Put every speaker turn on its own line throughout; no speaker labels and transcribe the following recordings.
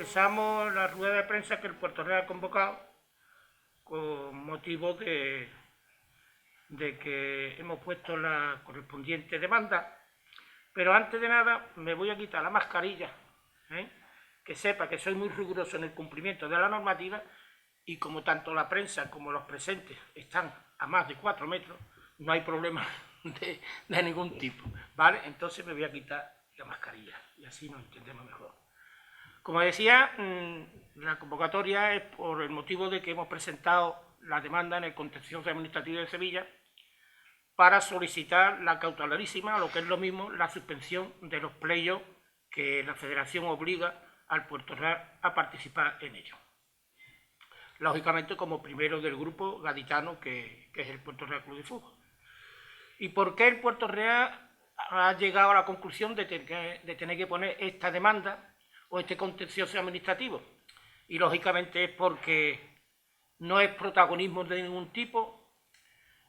procesamos la rueda de prensa que el Puerto Real ha convocado con motivo de que hemos puesto la correspondiente demanda. Pero antes de nada me voy a quitar la mascarilla, que sepa que soy muy riguroso en el cumplimiento de la normativa, y como tanto la prensa como los presentes están a más de 4 metros, no hay problema de ningún tipo, ¿vale? Entonces me voy a quitar la mascarilla y así nos entendemos mejor. Como decía, la convocatoria es por el motivo de que hemos presentado la demanda en el Contencioso Administrativo de Sevilla para solicitar la cautelarísima, o lo que es lo mismo, la suspensión de los playoffs que la Federación obliga al Puerto Real a participar en ellos. Lógicamente como primero del grupo gaditano que es el Puerto Real Club de Fútbol. ¿Y por qué el Puerto Real ha llegado a la conclusión de tener que poner esta demanda o este contencioso administrativo? Y lógicamente es porque no es protagonismo de ningún tipo,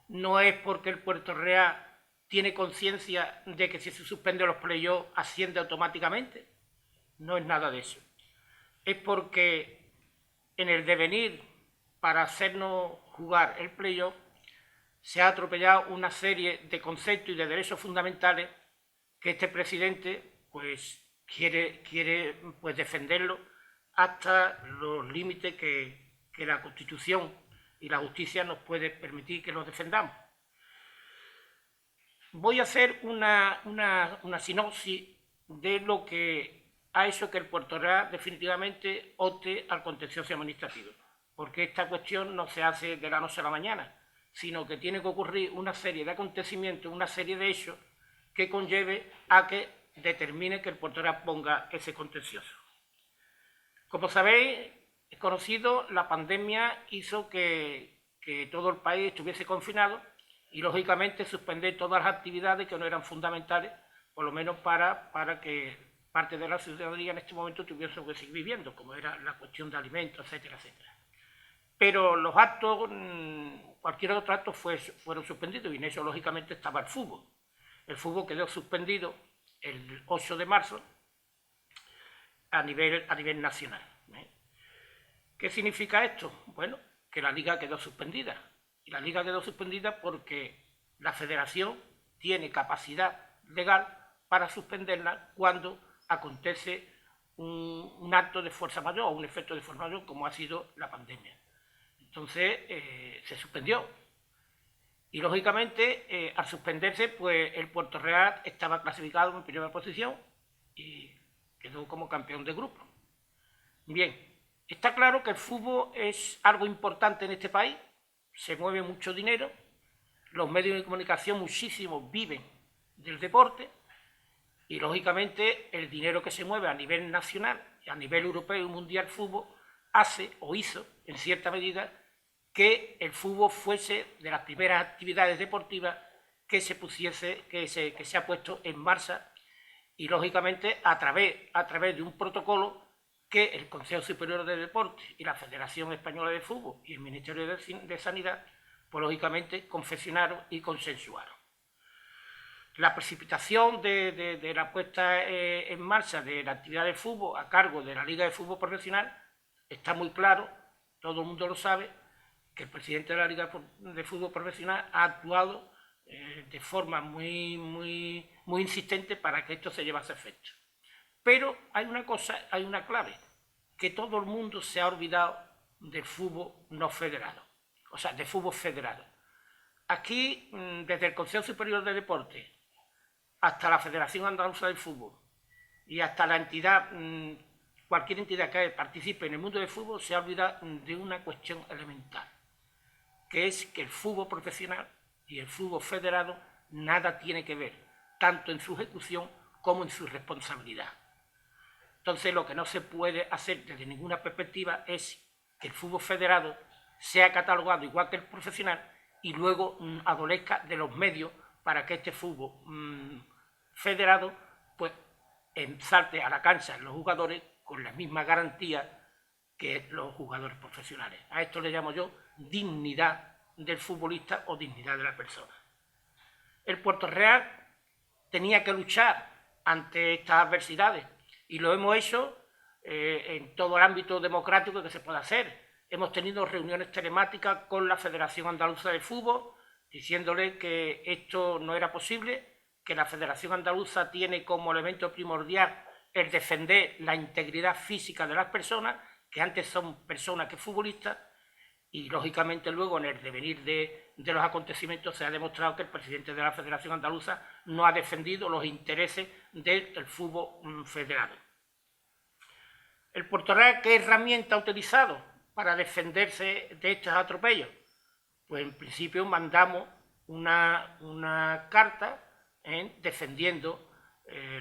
no es porque el Puerto Real tiene conciencia de que si se suspenden los playoffs asciende automáticamente, no es nada de eso. Es porque en el devenir para hacernos jugar el playoff se ha atropellado una serie de conceptos y de derechos fundamentales que este presidente pues quiere pues defenderlo hasta los límites que la Constitución y la justicia nos puede permitir que los defendamos. Voy a hacer una sinopsis de lo que ha hecho que el Puerto Real definitivamente opte al contencioso administrativo, porque esta cuestión no se hace de la noche a la mañana, sino que tiene que ocurrir una serie de acontecimientos, una serie de hechos que conlleve a que determine que el Puerto Real ponga ese contencioso. Como sabéis, es conocido, la pandemia hizo que todo el país estuviese confinado y, lógicamente, suspender todas las actividades que no eran fundamentales, por lo menos para que parte de la ciudadanía en este momento tuviese que seguir viviendo, como era la cuestión de alimentos, etcétera, etcétera. Pero los actos, cualquier otro acto fueron suspendidos y en eso, lógicamente, estaba el fútbol. El fútbol quedó suspendido el 8 de marzo a nivel nacional. ¿Qué significa esto? Bueno, que la Liga quedó suspendida. Y la Liga quedó suspendida porque la Federación tiene capacidad legal para suspenderla cuando acontece un acto de fuerza mayor o un efecto de fuerza mayor, como ha sido la pandemia. Entonces, se suspendió. Y, lógicamente, al suspenderse, pues el Puerto Real estaba clasificado en primera posición y quedó como campeón de grupo. Bien, está claro que el fútbol es algo importante en este país, se mueve mucho dinero, los medios de comunicación muchísimos viven del deporte y, lógicamente, el dinero que se mueve a nivel nacional, a nivel europeo y mundial fútbol, hace o hizo, en cierta medida, que el fútbol fuese de las primeras actividades deportivas que se ha puesto en marcha y, lógicamente, a través de un protocolo que el Consejo Superior de Deportes y la Federación Española de Fútbol y el Ministerio de Sanidad, pues, lógicamente, confeccionaron y consensuaron. La precipitación de la puesta en marcha de la actividad de fútbol a cargo de la Liga de Fútbol Profesional está muy claro, todo el mundo lo sabe, que el presidente de la Liga de Fútbol Profesional ha actuado de forma muy insistente para que esto se llevase a efecto. Pero hay una cosa, hay una clave, que todo el mundo se ha olvidado del fútbol no federado, o sea, de fútbol federado. Aquí, desde el Consejo Superior de Deportes hasta la Federación Andaluza del Fútbol y hasta la entidad, cualquier entidad que participe en el mundo del fútbol, se ha olvidado de una cuestión elemental, que es que el fútbol profesional y el fútbol federado nada tiene que ver, tanto en su ejecución como en su responsabilidad. Entonces, lo que no se puede hacer desde ninguna perspectiva es que el fútbol federado sea catalogado igual que el profesional y luego adolezca de los medios para que este fútbol federado pues salte a la cancha los jugadores con la misma garantía que los jugadores profesionales. A esto le llamo yo dignidad del futbolista o dignidad de la persona. El Puerto Real tenía que luchar ante estas adversidades y lo hemos hecho en todo el ámbito democrático que se pueda hacer. Hemos tenido reuniones telemáticas con la Federación Andaluza de Fútbol, diciéndole que esto no era posible, que la Federación Andaluza tiene como elemento primordial el defender la integridad física de las personas, que antes son personas que futbolistas, y lógicamente luego en el devenir de los acontecimientos se ha demostrado que el presidente de la Federación Andaluza no ha defendido los intereses del fútbol federado. ¿El Puerto Real qué herramienta ha utilizado para defenderse de estos atropellos? Pues en principio mandamos una carta defendiendo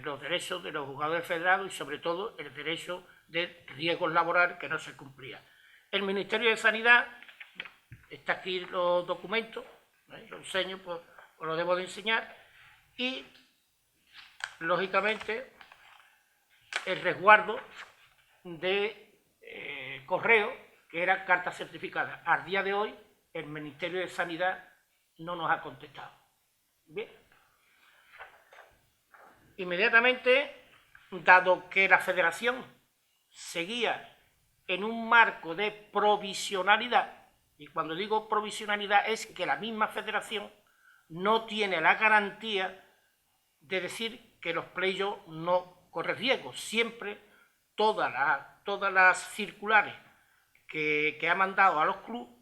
los derechos de los jugadores federados y sobre todo el derecho de riesgos laborales que no se cumplía. El Ministerio de Sanidad, está aquí los documentos, los enseño, pues os lo debo de enseñar, y lógicamente el resguardo de correo, que era carta certificada. Al día de hoy, el Ministerio de Sanidad no nos ha contestado. Bien. Inmediatamente, dado que la Federación seguía en un marco de provisionalidad, y cuando digo provisionalidad es que la misma Federación no tiene la garantía de decir que los playoffs no corren riesgo. Siempre todas las circulares que ha mandado a los clubes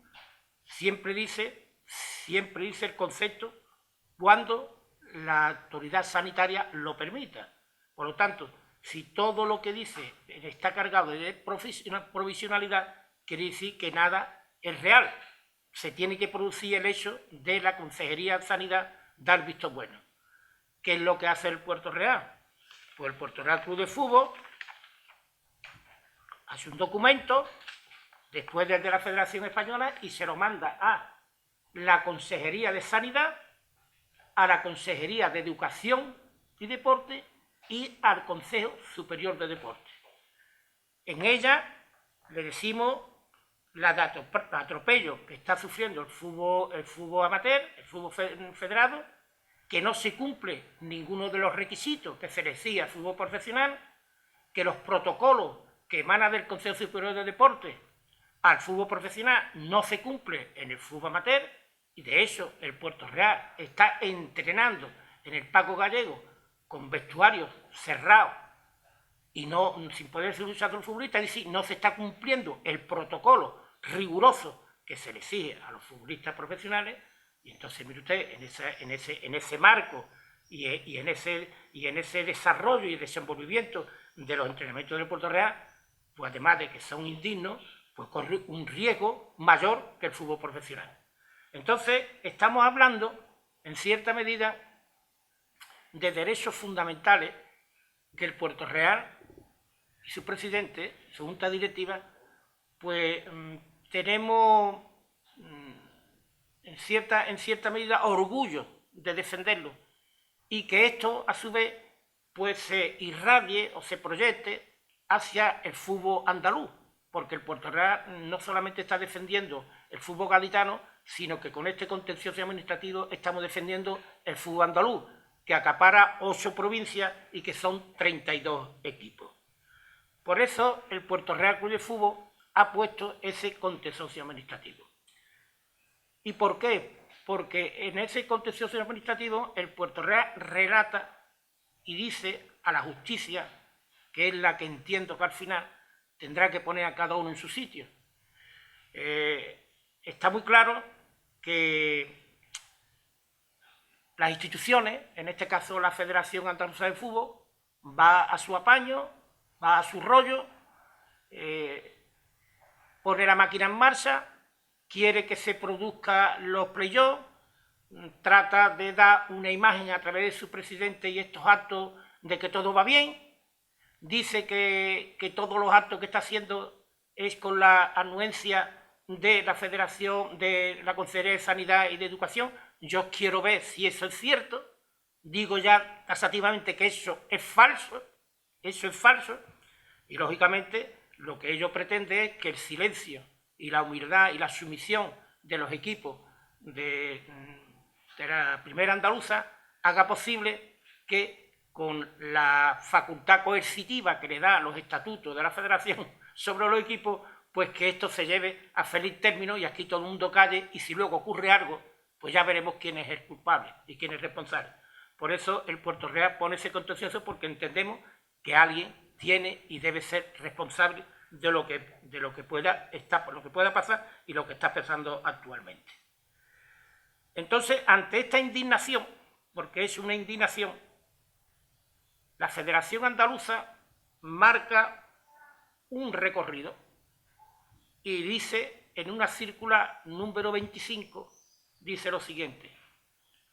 siempre dice el concepto cuando la autoridad sanitaria lo permita. Por lo tanto, si todo lo que dice está cargado de provisionalidad, quiere decir que nada es real. Se tiene que producir el hecho de la Consejería de Sanidad dar visto bueno. ¿Qué es lo que hace el Puerto Real? Pues el Puerto Real Club de Fútbol hace un documento, después del de la Federación Española, y se lo manda a la Consejería de Sanidad, a la Consejería de Educación y Deporte y al Consejo Superior de Deporte. En ella le decimos la de atropello que está sufriendo el fútbol amateur, el fútbol federado, que no se cumple ninguno de los requisitos que se le exige al fútbol profesional, que los protocolos que emanan del Consejo Superior de Deporte al fútbol profesional no se cumple en el fútbol amateur, y de hecho el Puerto Real está entrenando en el Paco Gallego con vestuarios cerrados y no sin poder ser usado el futbolista, es decir, no se está cumpliendo el protocolo riguroso que se le exige a los futbolistas profesionales. Y entonces, mire usted, en ese marco y en ese desarrollo y desenvolvimiento de los entrenamientos del Puerto Real, pues además de que son indignos, pues corre un riesgo mayor que el fútbol profesional. Entonces, estamos hablando, en cierta medida, de derechos fundamentales que el Puerto Real y su presidente, su junta directiva, pues tenemos en cierta medida orgullo de defenderlo, y que esto a su vez pues se irradie o se proyecte hacia el fútbol andaluz, porque el Puerto Real no solamente está defendiendo el fútbol gaditano, sino que con este contencioso administrativo estamos defendiendo el fútbol andaluz, que acapara 8 provincias y que son 32 equipos. Por eso el Puerto Real Club de Fútbol ha puesto ese contencioso administrativo. ¿Y por qué? Porque en ese contencioso administrativo el Puerto Real relata y dice a la justicia, que es la que entiendo que al final tendrá que poner a cada uno en su sitio. Está muy claro que las instituciones, en este caso la Federación Andaluza de Fútbol, va a su apaño, va a su rollo, pone la máquina en marcha, quiere que se produzcan los playoffs, trata de dar una imagen a través de su presidente y estos actos de que todo va bien, dice que todos los actos que está haciendo es con la anuencia de la Federación, de la Consejería de Sanidad y de Educación. Yo quiero ver si eso es cierto. Digo ya taxativamente que eso es falso, y lógicamente lo que ellos pretenden es que el silencio y la humildad y la sumisión de los equipos de la primera andaluza haga posible que con la facultad coercitiva que le da los estatutos de la Federación sobre los equipos, pues que esto se lleve a feliz término y aquí todo el mundo calle, y si luego ocurre algo, pues ya veremos quién es el culpable y quién es responsable. Por eso el Puerto Real pone ese contencioso, porque entendemos que alguien tiene y debe ser responsable de lo que pueda pasar y lo que está pasando actualmente. Entonces, ante esta indignación, porque es una indignación, la Federación Andaluza marca un recorrido y dice en una circular número 25, dice lo siguiente: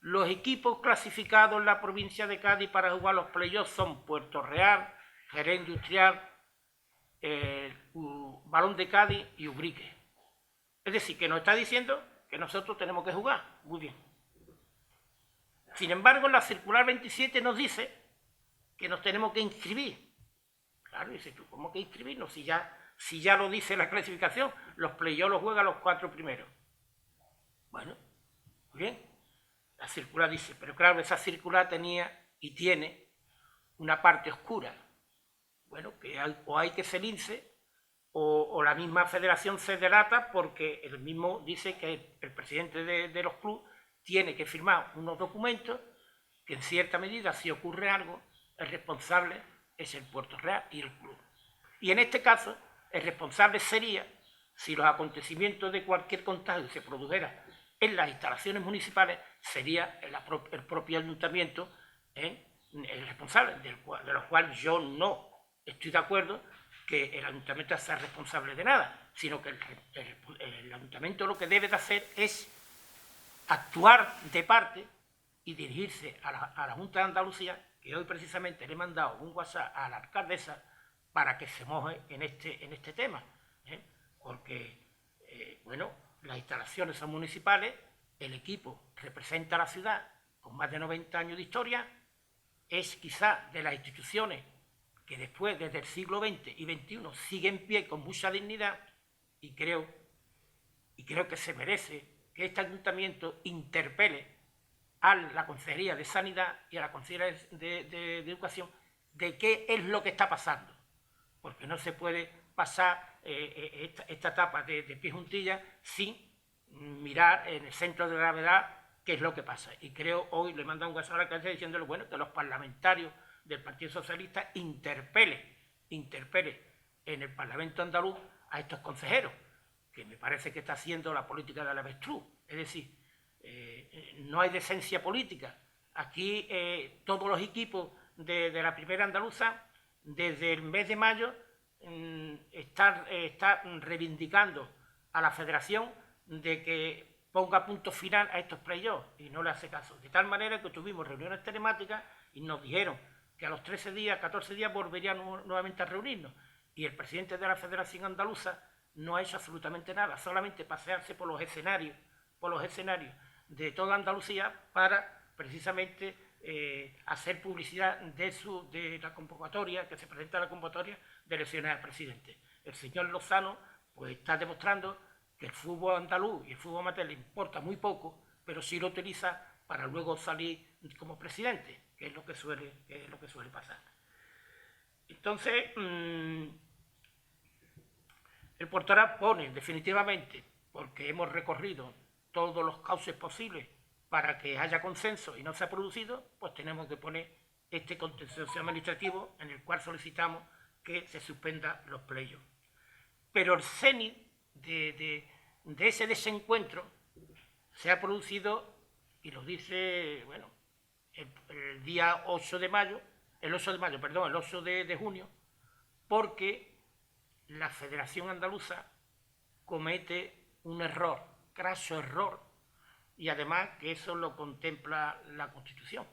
los equipos clasificados en la provincia de Cádiz para jugar los playoffs son Puerto Real, Jerez Industrial, Balón de Cádiz y Ubrique. Es decir, que nos está diciendo que nosotros tenemos que jugar. Muy bien. Sin embargo, en la circular 27 nos dice que nos tenemos que inscribir. Claro, dices tú, ¿cómo que inscribirnos? Si ya lo dice la clasificación, los playoffs los juegan los 4 primeros. Bueno, muy bien. La circular dice, pero claro, esa circular tenía y tiene una parte oscura. Bueno, que hay que salirse, o la misma federación se delata, porque el mismo dice que el presidente de los clubes tiene que firmar unos documentos que en cierta medida, si ocurre algo, el responsable es el Puerto Real y el club. Y en este caso, el responsable sería, si los acontecimientos de cualquier contagio se produjera en las instalaciones municipales, sería el propio ayuntamiento el responsable, de lo cual yo no estoy de acuerdo que el ayuntamiento sea responsable de nada, sino que el ayuntamiento lo que debe de hacer es actuar de parte y dirigirse a la Junta de Andalucía, que hoy precisamente le he mandado un WhatsApp a la alcaldesa para que se moje en este tema, porque, bueno, las instalaciones son municipales, el equipo representa a la ciudad con más de 90 años de historia, es quizá de las instituciones que después, desde el siglo XX y XXI, sigue en pie con mucha dignidad, y creo que se merece que este ayuntamiento interpele a la Consejería de Sanidad y a la Consejería de Educación de qué es lo que está pasando, porque no se puede pasar esta etapa de pie juntilla sin mirar en el centro de gravedad qué es lo que pasa. Y creo, hoy le manda un WhatsApp a la alcaldesa diciéndole, bueno, que los parlamentarios del Partido Socialista interpele en el Parlamento andaluz a estos consejeros, que me parece que está haciendo la política del avestruz. Es decir, no hay decencia política. Aquí todos los equipos de la primera andaluza, desde el mes de mayo, están reivindicando a la Federación de que ponga punto final a estos playoffs, y no le hace caso. De tal manera que tuvimos reuniones telemáticas y nos dijeron que a los 13 días, 14 días volverían nuevamente a reunirnos. Y el presidente de la Federación Andaluza no ha hecho absolutamente nada, solamente pasearse por los escenarios de toda Andalucía para precisamente hacer publicidad de la convocatoria, que se presenta la convocatoria de elecciones al presidente. El señor Lozano pues está demostrando que el fútbol andaluz y el fútbol amateur le importa muy poco, pero sí lo utiliza para luego salir como presidente, que es lo que suele pasar. Entonces, el Puerto Real pone definitivamente, porque hemos recorrido todos los cauces posibles para que haya consenso y no se ha producido, pues tenemos que poner este contencioso administrativo en el cual solicitamos que se suspendan los playoffs. Pero el cenit de ese desencuentro se ha producido, y lo dice, bueno, el día 8 de junio, porque la Federación Andaluza comete un error, craso error, y además que eso lo contempla la Constitución.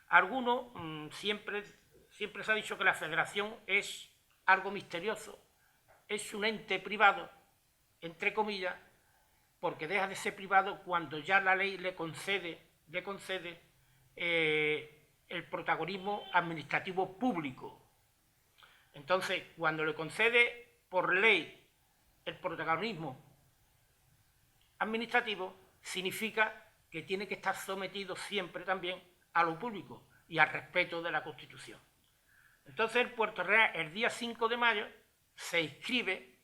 Algunos siempre se ha dicho que la Federación es algo misterioso, es un ente privado, entre comillas, porque deja de ser privado cuando ya la ley le concede el protagonismo administrativo público. Entonces, cuando le concede por ley el protagonismo administrativo, significa que tiene que estar sometido siempre también a lo público. y al respeto de la Constitución. Entonces el Puerto Real el día 5 de mayo se inscribe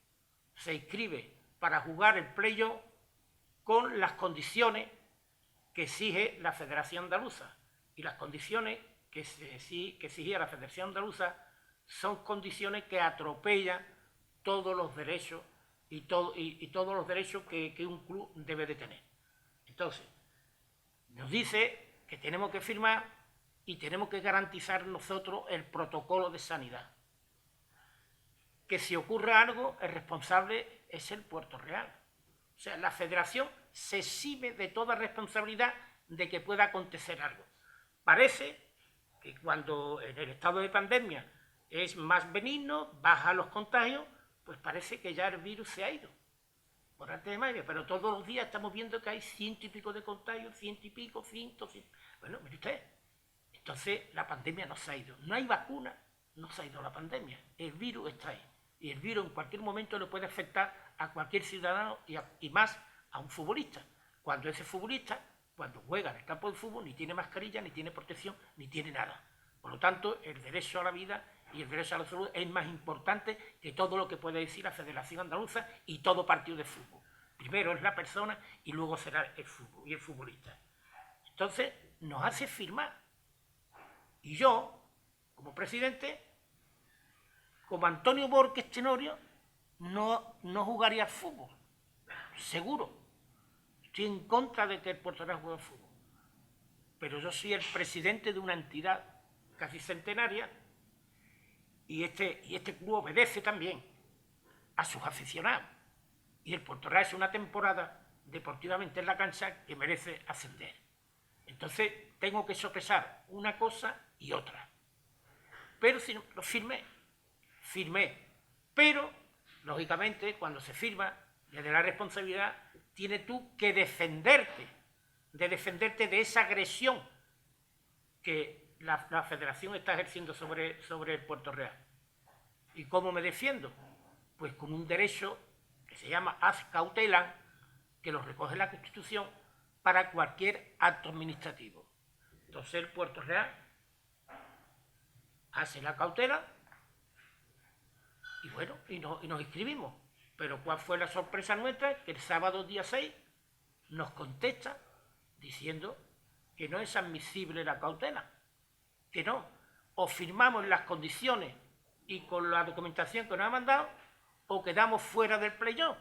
para jugar el playoff con las condiciones que exige la Federación Andaluza. Y las condiciones que exigía la Federación Andaluza son condiciones que atropellan todos los derechos y todos los derechos que un club debe de tener. Entonces, nos dice que tenemos que firmar y tenemos que garantizar nosotros el protocolo de sanidad. Que si ocurre algo, el responsable es el Puerto Real. O sea, la Federación se exime de toda responsabilidad de que pueda acontecer algo. Parece que cuando en el estado de pandemia es más benigno, baja los contagios, pues parece que ya el virus se ha ido por arte de magia, pero todos los días estamos viendo que hay 100 y pico de contagios, 100 y pico, 100. Bueno, mire usted, entonces la pandemia no se ha ido. No hay vacuna, no se ha ido la pandemia. El virus está ahí. Y el virus en cualquier momento le puede afectar a cualquier ciudadano y más a un futbolista. Cuando ese futbolista, cuando juega en el campo de fútbol, ni tiene mascarilla, ni tiene protección, ni tiene nada. Por lo tanto, el derecho a la vida y el derecho a la salud es más importante que todo lo que puede decir la Federación Andaluza y todo partido de fútbol. Primero es la persona y luego será el fútbol y el futbolista. Entonces, nos hace firmar. Y yo, como presidente, como Antonio Borges Tenorio, no jugaría al fútbol. Seguro. Estoy en contra de que el Puerto Real juegue al fútbol. Pero yo soy el presidente de una entidad casi centenaria y este club obedece también a sus aficionados. Y el Puerto Real es una temporada deportivamente en la cancha que merece ascender. Entonces tengo que sopesar una cosa y otra. Pero si lo firmé. Pero, lógicamente, cuando se firma, desde la responsabilidad, tienes tú que defenderte de esa agresión que la Federación está ejerciendo sobre el Puerto Real. ¿Y cómo me defiendo? Pues con un derecho que se llama ad cautelam, que lo recoge la Constitución para cualquier acto administrativo. Entonces el Puerto Real hace la cautela y bueno, y nos inscribimos. Pero ¿cuál fue la sorpresa nuestra? Que el sábado día 6 nos contesta diciendo que no es admisible la cautela, que no, o firmamos las condiciones y con la documentación que nos ha mandado, o quedamos fuera del playoff,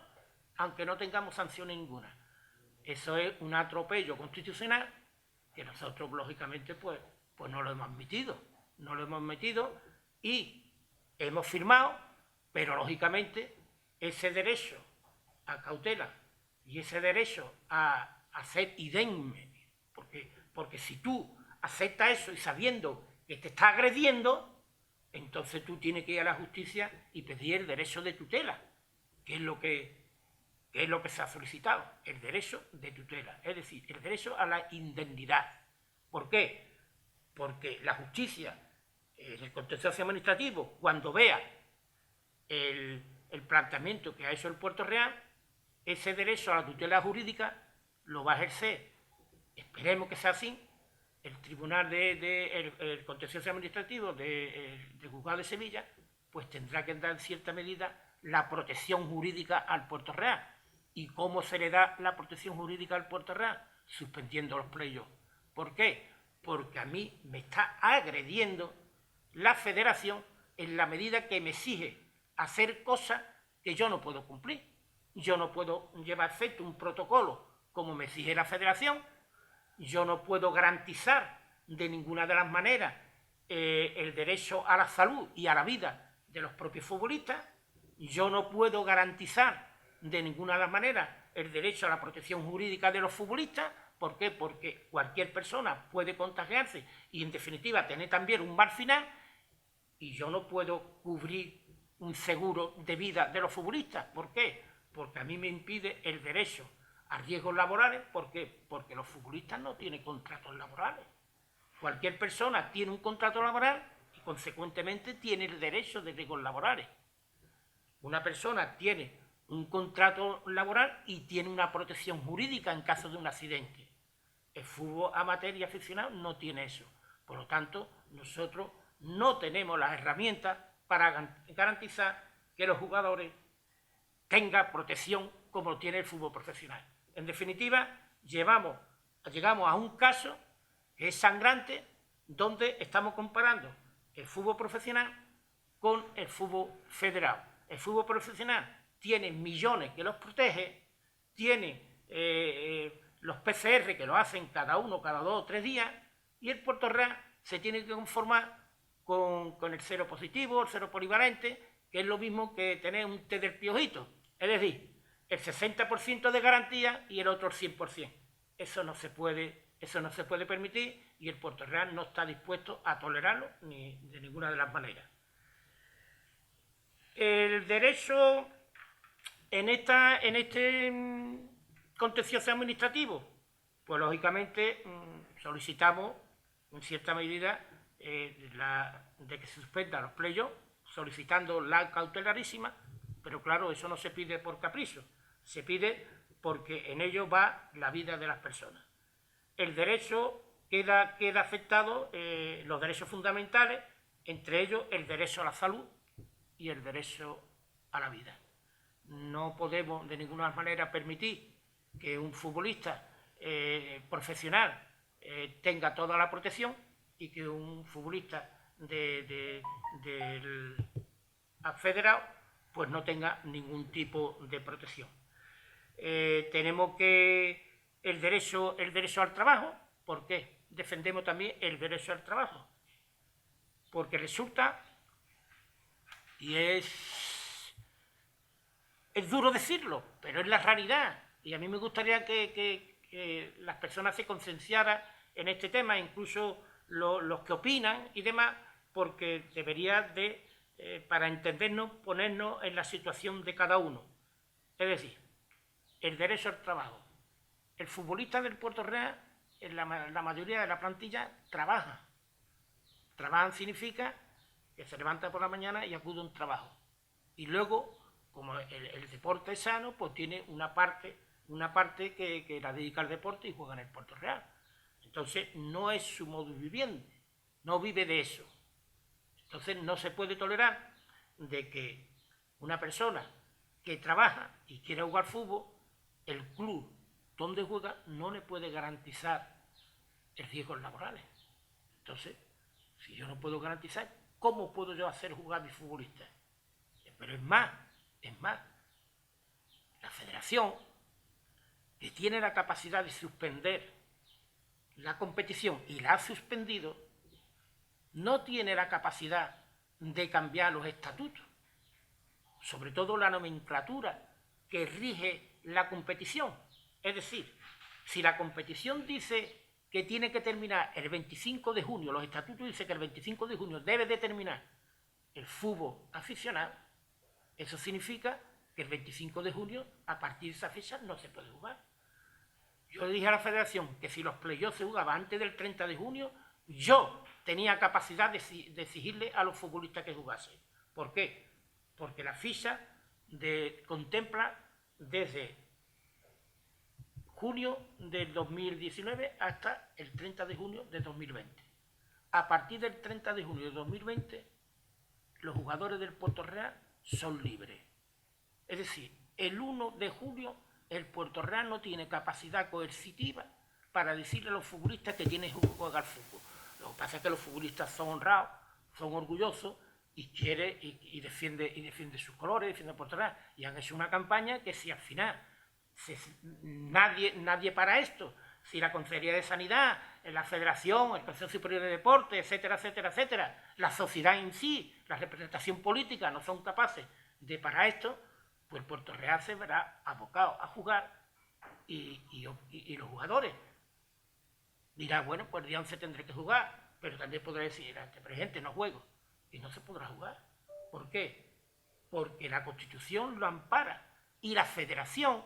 aunque no tengamos sanción ninguna. Eso es un atropello constitucional que nosotros, lógicamente, pues no lo hemos admitido. No lo hemos metido y hemos firmado, pero, lógicamente, ese derecho a cautela y ese derecho a ser idemne, porque si tú aceptas eso y sabiendo que te está agrediendo, entonces tú tienes que ir a la justicia y pedir el derecho de tutela, que es lo que se ha solicitado, el derecho de tutela, es decir, el derecho a la indemnidad. ¿Por qué? Porque la justicia, el contencioso administrativo, cuando vea el planteamiento que ha hecho el Puerto Real, ese derecho a la tutela jurídica lo va a ejercer, esperemos que sea así, el Tribunal el Contencioso Administrativo del Juzgado de Sevilla, pues tendrá que dar en cierta medida la protección jurídica al Puerto Real. ¿Y cómo se le da la protección jurídica al Puerto Real? Suspendiendo los playoffs. ¿Por qué? Porque a mí me está agrediendo la Federación en la medida que me exige hacer cosas que yo no puedo cumplir. Yo no puedo llevar a efecto un protocolo como me exige la Federación. Yo no puedo garantizar de ninguna de las maneras el derecho a la salud y a la vida de los propios futbolistas. Yo no puedo garantizar de ninguna de las maneras el derecho a la protección jurídica de los futbolistas. ¿Por qué? Porque cualquier persona puede contagiarse y, en definitiva, tener también un mal final, y yo no puedo cubrir un seguro de vida de los futbolistas. ¿Por qué? Porque a mí me impide el derecho a riesgos laborales. ¿Por qué? Porque los futbolistas no tienen contratos laborales. Cualquier persona tiene un contrato laboral y, consecuentemente, tiene el derecho de riesgos laborales. Una persona tiene un contrato laboral y tiene una protección jurídica en caso de un accidente. El fútbol amateur y aficionado no tiene eso. Por lo tanto, nosotros no tenemos las herramientas para garantizar que los jugadores tengan protección como lo tiene el fútbol profesional. En definitiva, llegamos a un caso que es sangrante, donde estamos comparando el fútbol profesional con el fútbol federado. El fútbol profesional tiene millones que los protege, tiene los PCR que lo hacen cada 2 o 3 días, y el Puerto Real se tiene que conformar con el cero positivo, el cero polivalente, que es lo mismo que tener un té del piojito, es decir, el 60% de garantía y el otro el 100%. Eso no se puede permitir, y el Puerto Real no está dispuesto a tolerarlo ni de ninguna de las maneras. El derecho en este contencioso administrativo, pues lógicamente solicitamos en cierta medida de que se suspendan los playoffs, solicitando la cautelarísima, pero claro, eso no se pide por capricho, se pide porque en ello va la vida de las personas. El derecho queda afectado, los derechos fundamentales, entre ellos el derecho a la salud y el derecho a la vida. No podemos de ninguna manera permitir que un futbolista profesional tenga toda la protección y que un futbolista del federado pues no tenga ningún tipo de protección. Tenemos que el derecho al trabajo. ¿Por qué defendemos también el derecho al trabajo? Porque resulta, y es duro decirlo, pero es la realidad, y a mí me gustaría que las personas se concienciaran en este tema, incluso los que opinan y demás, porque debería de, para entendernos, ponernos en la situación de cada uno. Es decir, el derecho al trabajo. El futbolista del Puerto Real, en la mayoría de la plantilla, trabaja. Trabajan significa que se levanta por la mañana y acude a un trabajo. Y luego, como el deporte es sano, pues tiene una parte que la dedica al deporte y juega en el Puerto Real. Entonces, no es su modo viviente, no vive de eso. Entonces, no se puede tolerar de que una persona que trabaja y quiere jugar fútbol, el club donde juega no le puede garantizar riesgos laborales. Entonces, si yo no puedo garantizar, ¿cómo puedo yo hacer jugar a mis futbolistas? Pero es más, la federación, que tiene la capacidad de suspender la competición y la ha suspendido, no tiene la capacidad de cambiar los estatutos, sobre todo la nomenclatura que rige la competición. Es decir, si la competición dice que tiene que terminar el 25 de junio, los estatutos dicen que el 25 de junio debe de terminar el fútbol aficionado, eso significa que el 25 de junio, a partir de esa fecha, no se puede jugar. Yo le dije a la federación que si los playoffs se jugaban antes del 30 de junio, yo tenía capacidad de exigirle a los futbolistas que jugasen. ¿Por qué? Porque la ficha contempla desde junio del 2019 hasta el 30 de junio de 2020. A partir del 30 de junio de 2020, los jugadores del Puerto Real son libres. Es decir, el 1 de julio el Puerto Real no tiene capacidad coercitiva para decirle a los futbolistas que tienen que jugar fútbol. Lo que pasa es que los futbolistas son honrados, son orgullosos y quieren y defiende sus colores, defiende a Puerto Real. Y han hecho una campaña que si al final nadie para esto, si la Consejería de Sanidad, la Federación, el Consejo Superior de Deportes, etcétera, etcétera, etcétera, la sociedad en sí, la representación política no son capaces de parar esto, pues Puerto Real se verá abocado a jugar y los jugadores dirán, bueno, pues el día 11 tendré que jugar, pero también podré decir, pero gente, no juego, y no se podrá jugar. ¿Por qué? Porque la Constitución lo ampara y la Federación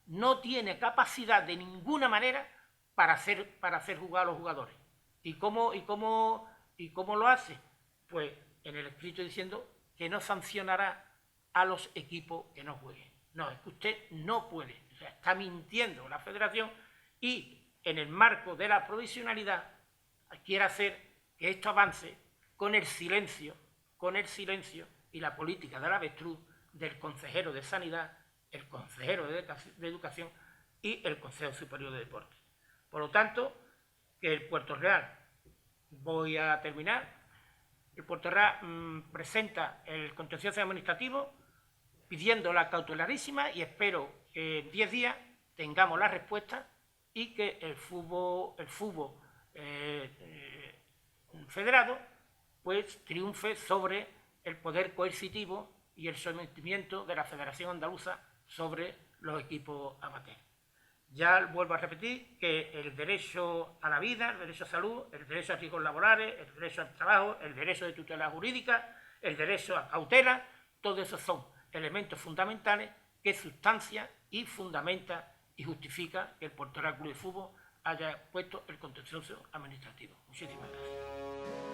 no tiene capacidad de ninguna manera para hacer jugar a los jugadores. ¿Y cómo lo hace? Pues en el escrito diciendo que no sancionará a los equipos que no jueguen. No, es que usted no puede. O sea, está mintiendo la Federación y en el marco de la provisionalidad quiere hacer que esto avance con el silencio y la política del avestruz del consejero de Sanidad, el consejero de Educación y el Consejo Superior de Deportes. Por lo tanto, que el Puerto Real, voy a terminar, el Puerto Real presenta el contencioso administrativo pidiendo la cautelarísima y espero que en 10 días tengamos la respuesta y que el fútbol federado pues triunfe sobre el poder coercitivo y el sometimiento de la Federación Andaluza sobre los equipos amateurs. Ya vuelvo a repetir que el derecho a la vida, el derecho a salud, el derecho a riesgos laborales, el derecho al trabajo, el derecho de tutela jurídica, el derecho a cautela, todo eso son elementos fundamentales que sustancian y fundamentan y justifican que el Puerto Real Club de Fútbol haya puesto el contencioso administrativo. Muchísimas gracias.